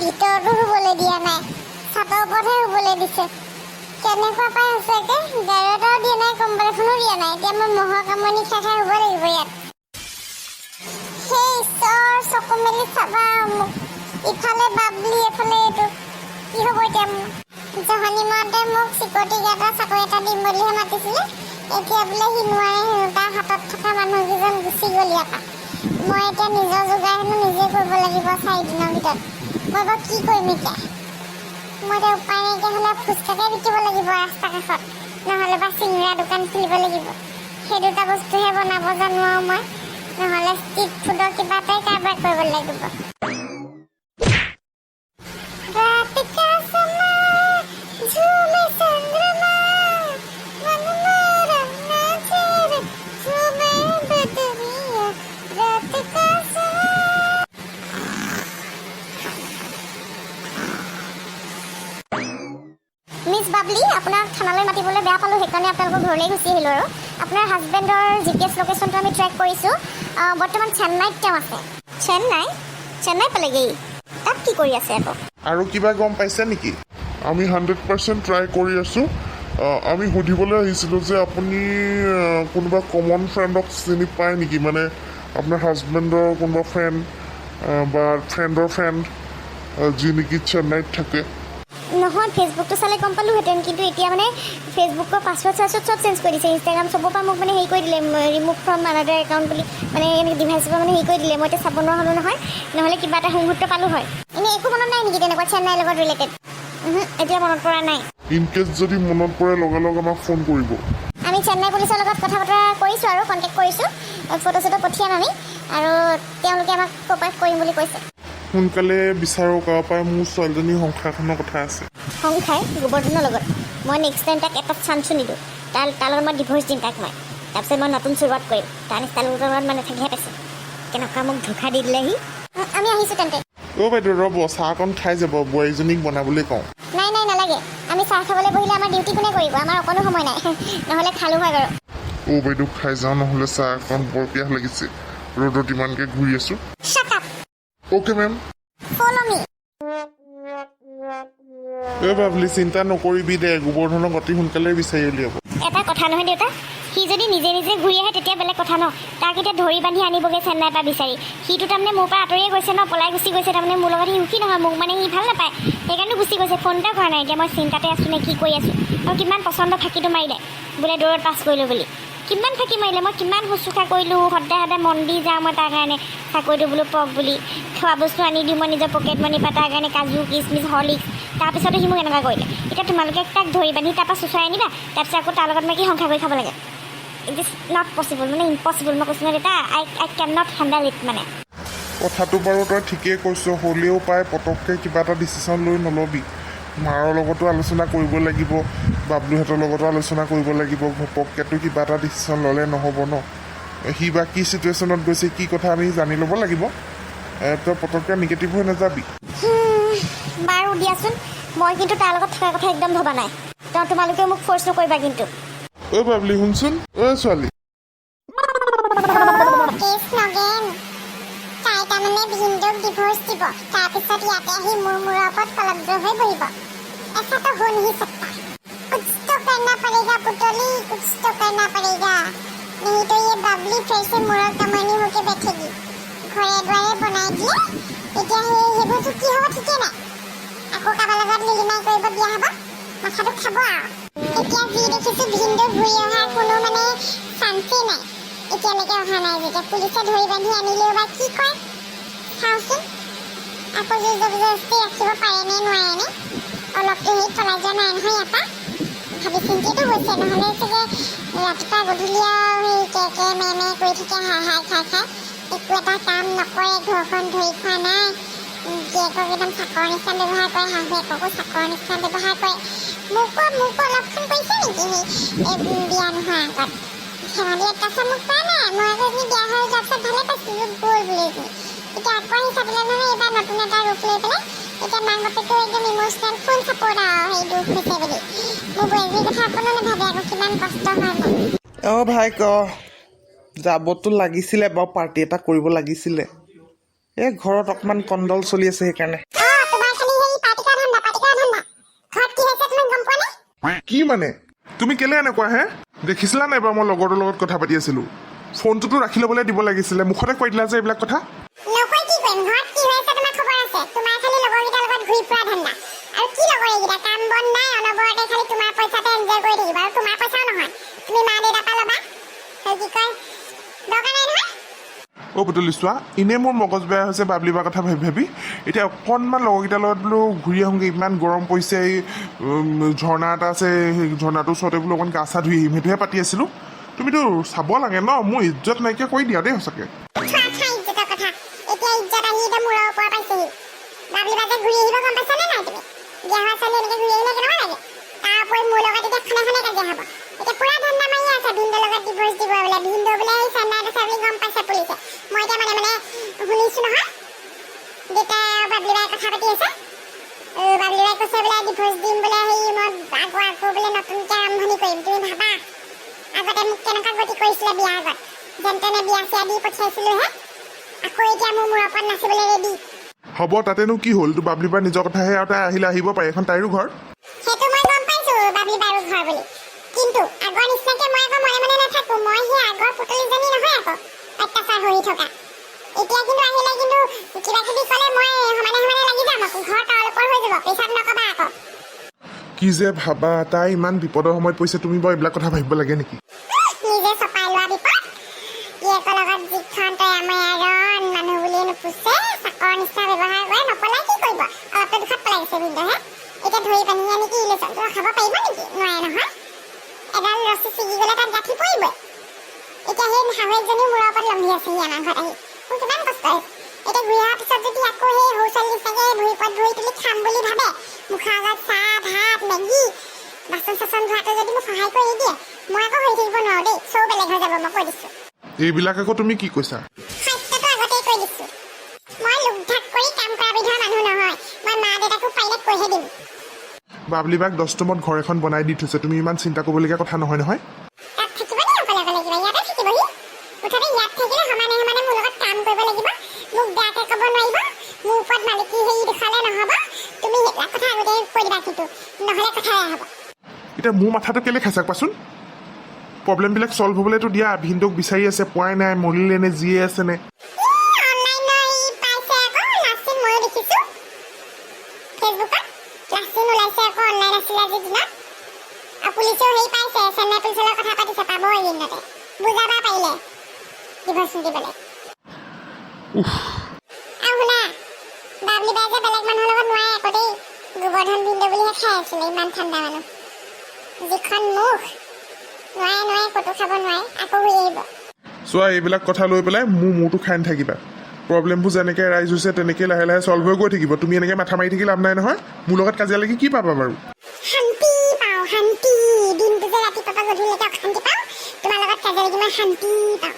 ভিতৰতো শুবলৈ দিয়া নাই, ছাতৰ ওপৰতহে শুবলৈ দিছে। কেনেকুৱা পাই সঁচাকে, গাৰু দিয়া নাই, কম্বল এখনো দিয়া নাই। এতিয়া মই মহৰ কামনি খাই খাই শুব লাগিব ইয়াত। সেই ঈশ্বৰ, চকু মেলি চাবা মোক। ইফালে বাবলি, এফালে এইটো। কি হ'ব এতিয়া মোৰ? জহনী মাতে মোক চিকিউৰিটি গাৰ্ডৰ চাকৰি এটা দিম বুলিহে মাতিছিলে। এতিয়া বোলে সি নোৱাৰে, তাৰ হাতত থকা মানুহকেইজন গুচি গ'ল ইয়াৰ পৰা। মই এতিয়া নিজৰ যোগাৰ হেনো নিজে কৰিব লাগিব 4 দিনৰ ভিতৰত। মই বাৰু কি কৰিম এতিয়া? মই এতিয়া উপায় নাইকিয়া হ'লে ফুচকাকে বিকিব লাগিব ৰাস্তা কাষত, নহ'লে বা চিঙৰা দোকান খুলিব লাগিব। সেই দুটা বস্তুহে বনাব জানো আৰু মই, নহ'লে ষ্ট্ৰীট ফুডৰ কিবা এটাই কাৰবাৰ কৰিব লাগিব। মিছ বাবলি, আপোনাক থানালৈ মাতিবলৈ বেয়া পালোঁ, সেইকাৰণে আপোনালোকৰ ঘৰলৈ গুচি আহিলোঁ। আৰু আপোনাৰ হাজবেণ্ডৰ GPS লোকেশ্যনটো আমি ট্ৰেক কৰিছোঁ। বৰ্তমান চেন্নাইত তেওঁ আছে। চেন্নাই পালেগৈ। তাত কি কৰি আছে আকৌ? আৰু কিবা গম পাইছে নেকি? আমি 100% ট্ৰাই কৰি আছোঁ। আমি সুধিবলৈ আহিছিলোঁ যে আপুনি কোনোবা কমন ফ্ৰেণ্ডক চিনি পায় নেকি, মানে আপোনাৰ হাজবেণ্ডৰ কোনোবা ফ্ৰেণ্ড বা ফ্ৰেণ্ডৰ ফ্ৰেণ্ড যি নেকি চেন্নাইত থাকে। নহয়, ফেচবুকটো চালে গম পালোঁহেঁতেন, কিন্তু এতিয়া মানে ফেচবুকৰ পাছৱৰ্ড চব চেঞ্জ কৰি দিছে। ইনষ্টাগ্ৰাম চবৰ পৰা মোক মানে হেৰি কৰি দিলে, ৰিমুভ ফ্ৰম আনাডাৰ একাউণ্ট বুলি, মানে এনেকৈ ডিভাইচৰ পৰা মানে হেৰি কৰি দিলে। মই এতিয়া চাব নোৱাৰা হ'লোঁ নহয়, নহ'লে কিবা এটা মুহূৰ্ত পালোঁ হয়। এনেই একো মনত নাই নেকি তেনেকুৱা চেন্নাইৰ লগত ৰিলেটেড? এতিয়া মনত পৰা নাই। ইন কেছ যদি মনত পৰে লগালগ আমাক ফোন কৰিব। আমি চেন্নাই পুলিচৰ লগত কথা বতৰা কৰিছোঁ আৰু কণ্টেক্ট কৰিছোঁ। ফটো চটো পঠিয়াম আমি, আৰু তেওঁলোকে আমাক ক'পাৰেট কৰিম বুলি কৈছে। সোনকালে বিচাৰক, পৰাই মোৰ ছোৱালীজনীৰ সংসাৰখনৰ কথা আছে। সংসাৰ গোবৰ্ধনৰ লগত মই নেক্সট টাইম তাক এটা চান্সো নিদিওঁ। তাৰ লগত মই ডিভৰ্চ দিম তাক মই। তাৰপিছত মই নতুন শুৰুৱাত কৰিম। তাৰ নিচিনা লোকৰ লগত মানে থাকিহে পাইছে। কেনেকুৱা মোক ধোকা দি দিলেহি। আমি আহিছোঁ তেন্তে। বাইদেউ ৰ'ব, চাহকণ খাই যাব, বোৱাৰীজনীক বনাবলৈ কওঁ। নাই নালাগে। আমি চাহ খাবলৈ বহিলে আমাৰ ডিউটি কোনে কৰিব? আমাৰ অকণো সময় নাই। নহ'লে খালোঁ হয় বাৰু। বাইদেউ খাই যাওঁ, নহ'লে চাহ অকণ বৰ পিয়াহ লাগিছে। ৰ'দত ইমানকৈ ঘূৰি আছোঁ। Shut up. Okay ma'am. Follow me. Babli, চিন্তা নকৰিবি দে, গোবৰ্ধনক অতি সোনকালে বিচাৰি উলিয়াব। এটা কথা নহয় দেউতা, সি যদি নিজে ঘূৰি আহে তেতিয়া বেলেগ কথা ন। তাক এতিয়া ধৰি বান্ধি আনিবগৈ চেন্নাইৰ পৰা বিচাৰি। সিটো তাৰমানে মোৰ পৰা আঁতৰিয়ে গৈছে ন, পলাই গুচি গৈছে। তাৰমানে মোৰ লগত সি সুখী নহয়, মোক মানে সি ভাল নাপায়, সেইকাৰণে গুচি গৈছে। ফোন এটা কৰা নাই। এতিয়া মই চিন্তাতে আছোঁ নে কি কৰি আছোঁ। আৰু কিমান পচন্দ ফাঁকিটো মাৰিলে বোলে দৌৰত পাছ কৰিলোঁ বুলি। কিমান ফাঁকি মাৰিলে, মই কিমান শুশ্ৰূষা কৰিলোঁ। সদায় মন দি যাওঁ মই তাৰ কাৰণে, চাকৰিটো বোলো পক বুলি। খোৱা বস্তু আনি দিওঁ মই নিজৰ পকেট মানি পৰা তাৰ কাৰণে, কাজু কিচমিচ হৰলিক্স। তাৰপিছতে সি মোক এনেকুৱা কৰিলে। এতিয়া তোমালোকে তাক ধৰি বান্ধি তাৰপৰা চুচৰাই আনিবা, তাৰপিছত আকৌ তাৰ লগত মই কি সংসাৰ কৰি খাব লাগে? ইট ইজ নট পচিবল, মানে ইম্পচিবল। মই কৈছোঁ দেউতা, I can not handle it মানে। কথাটো বাৰু তই ঠিকেই কৈছ, হ'লেও পাই পটককৈ কিবা এটা ডিচিশ্যন লৈ নল'বি। মাৰৰ লগতো আলোচনা কৰিব লাগিব, বাবলুহঁতৰ লগতো আলোচনা কৰিব লাগিব। ঘপককেতো কিবা এটা ডিচিশ্যন ল'লে নহ'ব ন। সি বা কি চিটুৱেশ্যনত গৈছে, কি কথা আমি জানি ল'ব লাগিব। তই পটককৈ নিগেটিভ হৈ নাযাবি। বাৰু দিয়াচোন, মই কিন্তু তাৰ লগত থকাৰ কথা একদম ভবা নাই। তোমালোকে মোক ফ'ৰ্চ নকৰিবা কিন্তু। বাবলি শুনচোন, ছোৱালী। তাই তাৰমানে ভিনদেউক ডিভৰ্চ দিব, তাৰপিছত ইয়াতে আহি মোৰ মূৰৰ ওপৰত কলব্দ হৈ বহিব। ऐसा हो नहीं सकता। कुछ तो करना पड़ेगा पुतली, कुछ तो करना पड़ेगा, नहीं तो ये बबली फिर से मुड़ा कमानी होके बैठेगी। घरे द्वारे बनाई दिए, এতিয়া সেইবোৰতো কি হ'ব ঠিকে নাই। আকৌ কাৰোবাৰ লগত লিলিমাই কৰিব দিয়া হ'ব, মাথাটো খাব আৰু। এতিয়া যি দেখিছোঁ ভিনদেউ ঘূৰি অহাৰ কোনো মানে চান্সেই নাই। এতিয়ালৈকে অহা নাই যেতিয়া পুলিচে ধৰি বান্ধি আনিলেও বা কি কয় চাওঁচোন। আকৌ জোৰ জবৰদস্তি ৰাখিব পাৰে নে নোৱাৰে নে? অলপটো সেই পলাই যোৱা নাই নহয় ইয়াৰ পৰা। ভাবি চিন্তিটো হৈছে, নহ'লে চাগে ৰাতিপুৱা গধূলি আৰু সেই কেকে মেমে কৰি থাকে, হাই খাই একো এটা কাম নকৰে, ঘৰখন ধৰি খোৱা নাই। জীয়েকক একদম চাকৰ নিচিনা ব্যৱহাৰ কৰে, শাহুৱেককো চাকৰ নিচিনা ব্যৱহাৰ কৰে। মোকো অলপখন কৰিছে নেকি সেই বিয়া নোহোৱাৰ আগত? ধেমালি এটা মোক কোৱা নাই। মই আকৌ এজনী বিয়া হৈ যোৱাৰ পিছত ভালে পাইছিলোঁ, গ'ল বুলি এজনী। এতিয়া আকৌ আহি চাবলৈ নহয়, এইবাৰ নতুন এটা ৰূপ লৈ পেলাই। এতিয়া মাক বাপেকেও একদম ইম'চনেল ফুল চাপৰ্ট আৰু সেই দুখ হৈছে বুলি। মোৰ বোৱাৰীৰ কথা অকণো নাভাবে, আকৌ কিমান কষ্ট হয় মোৰ। ভাই ক, যাবতো লাগিছিলে বাৰু, পাৰ্টি এটা কৰিব লাগিছিলে। এই ঘৰত অকণমান কণ্ডল চলি আছে সেইকাৰণে। তোমাৰ কি মানে তুমি কেলে এনেকুৱা হে দেখিছিলা নাই বাৰু মই লগৰটোৰ লগত কথা পাতি আছিলো ফোনটোতো ৰাখি ল'বলৈ দিব লাগিছিলে মুখতে কৈ দিলা যে এইবিলাক কথা নকৈ কি কৰিম ঘৰত কি হৈ আছে তোমাৰ খবৰ আছে তোমাৰ খালি লগৰকেইটাৰ লগত ঘূৰি ফুৰা ধান্দা আৰু কি লগৰ এইকেইটা কাম বন নাই অনবৰতে খালি তোমাৰ পইচাতে এনজয় কৰি থাকিবা আৰু তোমাৰ পইচাও নহয় তুমি মা দেউতাৰ পৰা ল'বা সেই কি কয় দৰকাৰ নাই নহয় অ' পুতলি চোৱা এনেই মোৰ মগজ বেয়া হৈছে বাবলিবাৰ কথা ভাবি ভাবি এতিয়া অকণমান লগৰকেইটাৰ লগত বোলো ঘূৰি আহোঁগৈ ইমান গৰম পৰিছে এই ঝৰ্ণা এটা আছে সেই ঝৰ্ণাটোৰ ওচৰতে বোলো অকণ গা চা ধুই আহিম সেইটোহে পাতি আছিলোঁ তুমিতো চাব লাগে ন মোৰ ইজ্জত নাইকিয়া কৰি দিয়া দেই সঁচাকৈ ইজ্জতৰ কথা এতিয়া ইজ্জত আহি এতিয়া মূৰৰ ওপৰত পাইছেহি বাবলিবাৰ যে ঘূৰি আহিব গম পাইছানে নাই তুমি বিয়া হোৱা ছোৱালী এনেকৈ ঘূৰি আহিলে কেনেকুৱা লাগে তাৰ উপৰি মোৰ লগত এতিয়া খানে খানে কাজিয়া হ'ব এতিয়া পুৰা ধান্দা মাৰি আছে ভিন্দৰ লগত ডিভৰ্চ দিব বোলে ভিন্দৰ বোলে এই চেন্নাইত আছে বুলি গম পাইছে পুলিচে মই এতিয়া মানে শুনিছোঁ নহয় দেউতাই বাবলিবাই কথা পাতি আছে বাবলিবাই কৈছে বোলে ডিভৰ্চ দিম বোলে সেই মই আকৌ বোলে নতুনকৈ আৰম্ভণি কৰিম তুমি ভাবা আগতে মোক কেনেকুৱা গতি কৰিছিলে বিয়াৰ আগত যেন তেনে বিয়া চিয়া দি পঠিয়াইছিলোঁহে আকৌ এতিয়া মোৰ মূৰৰ ওপৰত নাচিবলৈ ৰেডি হ'ব তাতেনো কি হ'ল তোৰ বাবলিবাৰ নিজৰ কথাহে আৰু তাই আহিলে আহিব পাৰে এখন তাইৰো ঘৰ সেইটো মই গম পাইছোঁ বাবলিবাৰো ঘৰ বুলি কিন্তু আগৰ নিচিনাকৈ মই আকৌ মনে মনে নাথাকোঁ মই সেই আগৰ পুতলিজনী নহয় আকৌ অত্যাচাৰ হৈ থকা এতিয়া কিন্তু আহিলে কিন্তু কিবা কিবি ক'লে মই সমানে সমানে লাগি যাম আকৌ ঘৰ তলপৰ হৈ যাব পিছত নক'বা আকৌ কি যে ভাবা তাই ইমান বিপদৰ সময়ত পৰিছে তুমি বাৰু এইবিলাক কথা ভাবিব লাগে নেকি নিজে চপাই লোৱা বিপদ জীয়েকৰ লগত যিখন তই আমাৰ মানুহ বুলিয়ে নুপুছে চাকৰ নিচিনা ব্যৱহাৰ কৰে নপলাই কি কৰিব অলপতো দুখত পেলাই গৈছে ভিন্দহে এতিয়া ধৰি পানি আনি কি ইলেকশ্যনটো ৰখাব পাৰিব নেকি নোৱাৰে নহয় এডাল ৰছী ছিগি গ'লে তাত গাঁঠি পৰিবই এতিয়া সেই শাহুৱেকজনী মূৰৰ ওপৰত লম্ভি আছেহি আমাৰ ঘৰত আহি মোৰ কিমান কষ্ট হৈছে এতিয়া ঘূৰি অহাৰ পিছত যদি আকৌ সেই সৰু ছোৱালী নিচিনাকৈ ভৰি ওপৰত ধৰি তুলি খাম বুলি ভাবে মুখৰ আগত চাহ ভাত মেগী বাচন চাচন ধোৱাটো যদি মোক সহায় কৰি নিদিয়ে মই আকৌ হৈ থাকিব নোৱাৰোঁ দেই চব বেলেগ হৈ যাব মই কৈ দিছোঁ এইবিলাক আকৌ তুমি কি কৈছা সত্যটো আগতেই কৈ দিছোঁ মই লোকধাক কৰি কাম কৰা বিধৰ মানুহ নহয় মই মা দেউতাকো পাৰিলে কৈহে দিম বাবলিবাক 10 ৰুমত ঘৰ এখন বনাই দি থৈছে তুমি ইমান চিন্তা কৰিবলগীয়া কথা নহয় নহয় তাত থাকিব নি অকলে অকলে কিবা ইয়াতে থাকিবহি মুঠতে ইয়াত থাকিলে সমানে সমানে মোৰ লগত কাম কৰিব লাগিব মোক বেয়াকৈ ক'ব নোৱাৰিব মোৰ ওপৰত মালিকী হেৰি দেখুৱালে নহ'ব তুমি সেইবিলাক কথা আগতেই কৈ দিবা কিন্তু নহ'লে কথা বেয়া হ'ব এতিয়া মোৰ মাথাটো কেলে খাইছা কোৱাচোন প্ৰব্লেমবিলাক ছল্ভ হ'বলৈতো দিয়া ভিনদক বিচাৰি আছে পোৱাই নাই মৰিলে নে জীয়ে আছে নে পুলিচেও হেৰি পাইছে চেন্নাই পুলিচৰ লগত কথা পাতিছে পাব এইদিনতে বুজাবা পাৰিলে ডিভৰ্চ দিবলৈ আৰু শুনা বাবলিবাই যে বেলেগ মানুহৰ লগত নোৱাৰে আকৌ দেই গোবৰ্ধন ভিন্দ বুলিহে খাই আছিলে ইমান ঠাণ্ডা মানুহ যিখন মুখ নোৱাৰে ক'তো খাব নোৱাৰে আকৌ ঘূৰি আহিব চোৱা এইবিলাক কথা লৈ পেলাই মোৰ মূৰটো খাই নাথাকিবা প্ৰব্লেমবোৰ যেনেকৈ ৰাইজ হৈছে তেনেকৈ লাহে লাহে ছল্ভ হৈ গৈ থাকিব তুমি এনেকৈ মাথা মাৰি থাকি লাভ নাই নহয় মোৰ লগত কাজিয়া লাগি কি পাবা বাৰু শান্তি পাওঁ শান্তি দিনটো যে ৰাতিপুৱাৰ পৰা গধূলিলৈকে অশান্তি পাওঁ তোমাৰ লগত কাজিয়া লাগি মই শান্তি পাওঁ